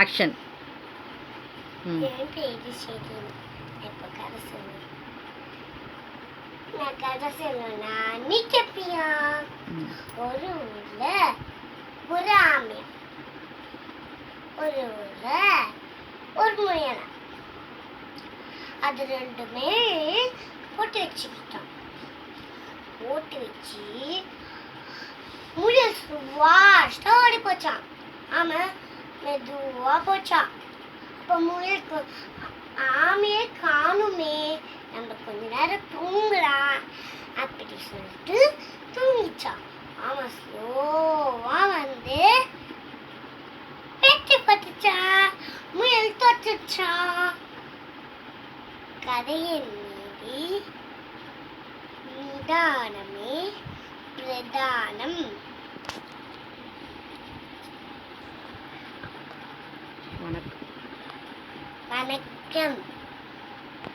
Action. என் பேரு ஷெரின். இப்போ கதை சொல்லு. நான் கதை சொல்லணும்னா நீ கேப்பியா? ஒரு ஊர்ல ஒரு ஆமை, ஒரு ஊர்ல ஒரு முயல். அது ரெண்டுமே போட்டு வச்சுக்கிட்டான். போட்டு வச்சு முயல் ஃபாஸ்டா ஓடி போச்சான். ஆமை மெதுவா போச்சான். இப்போ முயலுக்கு ஆமையே காணுமே, நம்ம கொஞ்ச நேரம் தூங்கலாம் அப்படி சொல்லிட்டு தூங்கிச்சான். ஆமா ஸ்லோவா வந்து பெட்டி பத்துச்சான். முயல் தோத்துச்சான். கதையின் மீதி நிதானமே பிரதானம். வணக்கம். வணக்கம்.